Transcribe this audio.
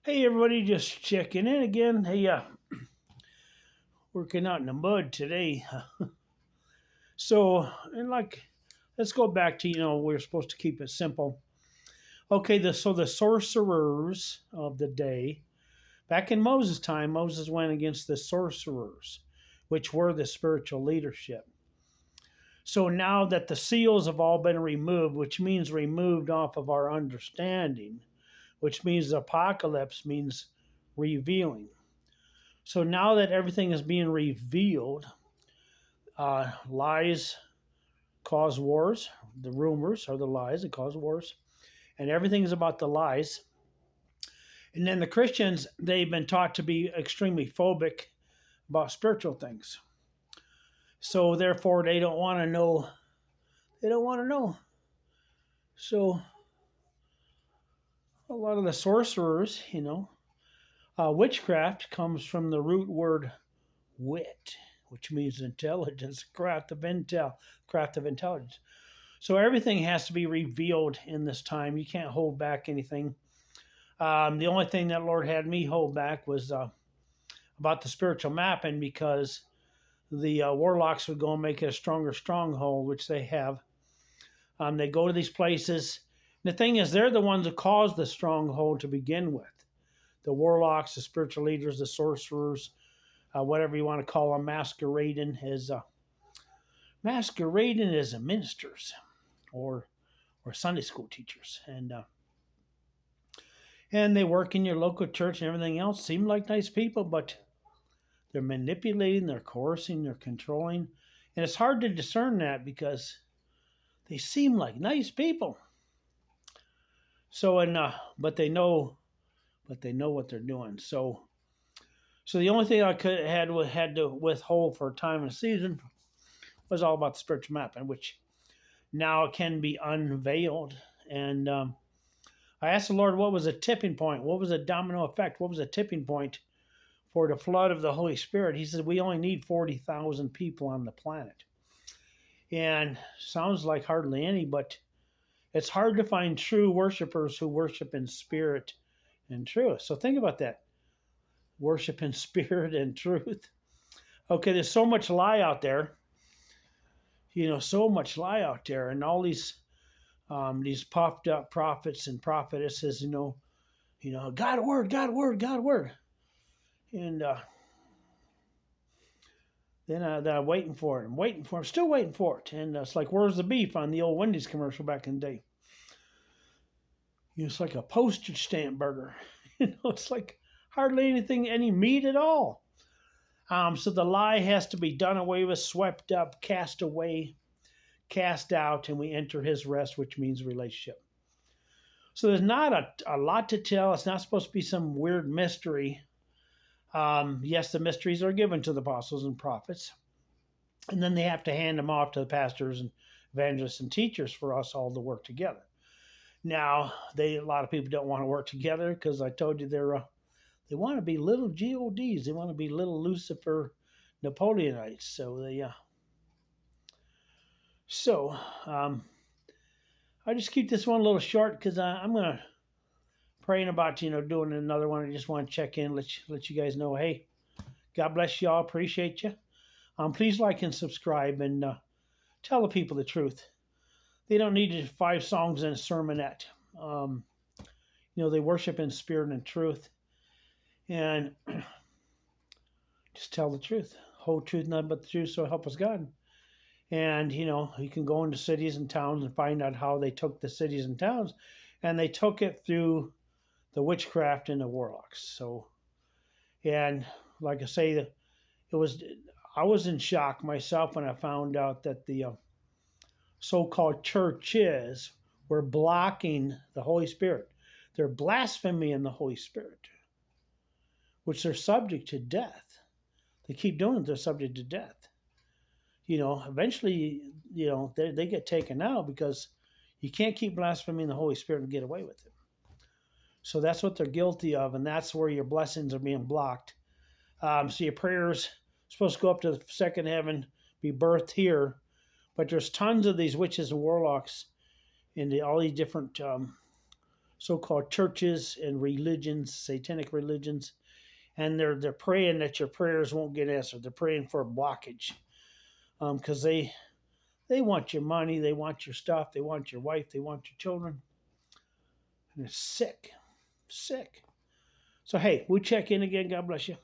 Hey everybody, just checking in again. Hey, working out in the mud today. So, and like, let's go back to we're supposed to keep it simple. Okay, the sorcerers of the day. Back in Moses' time, Moses went against the sorcerers, which were the spiritual leadership. So now that the seals have all been removed, which means removed off of our understanding, which means the apocalypse means revealing. So now that everything is being revealed, lies cause wars. The rumors are the lies that cause wars, and everything is about the lies. And then the Christians, they've been taught to be extremely phobic about spiritual things. So therefore, they don't want to know. They don't want to know. So a lot of the sorcerers, witchcraft comes from the root word wit, which means intelligence, craft of intelligence. So everything has to be revealed in this time. You can't hold back anything. The only thing that Lord had me hold back was about the spiritual mapping because the warlocks would go and make a stronger stronghold, which they have. They go to these places. And the thing is, they're the ones that caused the stronghold to begin with. The warlocks, the spiritual leaders, the sorcerers, whatever you want to call them, masquerading as ministers or Sunday school teachers, and they work in your local church and everything else. Seem like nice people, but they're manipulating, they're coercing, they're controlling, and it's hard to discern that because they seem like nice people. So but they know what they're doing. So the only thing I had to withhold for time and season was all about the spiritual mapping, which now can be unveiled. And I asked the Lord, what was a tipping point? What was a domino effect? What was a tipping point for the flood of the Holy Spirit? He said, we only need 40,000 people on the planet. And sounds like hardly any, but it's hard to find true worshipers who worship in spirit and truth. So think about that. Worship in spirit and truth. Okay, there's so much lie out there. So much lie out there, and all these puffed up prophets and prophetesses, God word, God word, God word, and then I'm waiting for it. I'm waiting for it. I'm still waiting for it, and it's like, where's the beef on the old Wendy's commercial back in the day? It's like a postage stamp burger. It's like hardly any meat at all. So the lie has to be done away with, swept up, cast away, cast out, and we enter His rest, which means relationship. So there's not a lot to tell. It's not supposed to be some weird mystery. Yes, the mysteries are given to the apostles and prophets, and then they have to hand them off to the pastors and evangelists and teachers for us all to work together. Now, a lot of people don't want to work together because I told you they want to be little gods. They want to be little Lucifer Napoleonites. So I just keep this one a little short because I'm gonna praying about doing another one. I just want to check in, let you guys know, hey, God bless y'all. Appreciate you. Please like and subscribe and tell the people the truth. They don't need 5 songs and a sermonette. Um, they worship in spirit and truth, and just tell the truth, whole truth, nothing but the truth. So help us God. And you can go into cities and towns and find out how they took the cities and towns, and they took it through the witchcraft and the warlocks. So, and like I say, I was in shock myself when I found out that the so-called churches were blocking the Holy Spirit. They're blaspheming the Holy Spirit, which they're subject to death. They keep doing it, they're subject to death. Eventually, they get taken out because you can't keep blaspheming the Holy Spirit and get away with it. So that's what they're guilty of, and that's where your blessings are being blocked. So your prayers supposed to go up to the second heaven, be birthed here, but there's tons of these witches and warlocks in all these different so-called churches and religions, satanic religions, and they're praying that your prayers won't get answered. They're praying for a blockage, because they want your money, they want your stuff, they want your wife, they want your children, and it's sick, sick. So hey, we'll check in again. God bless you.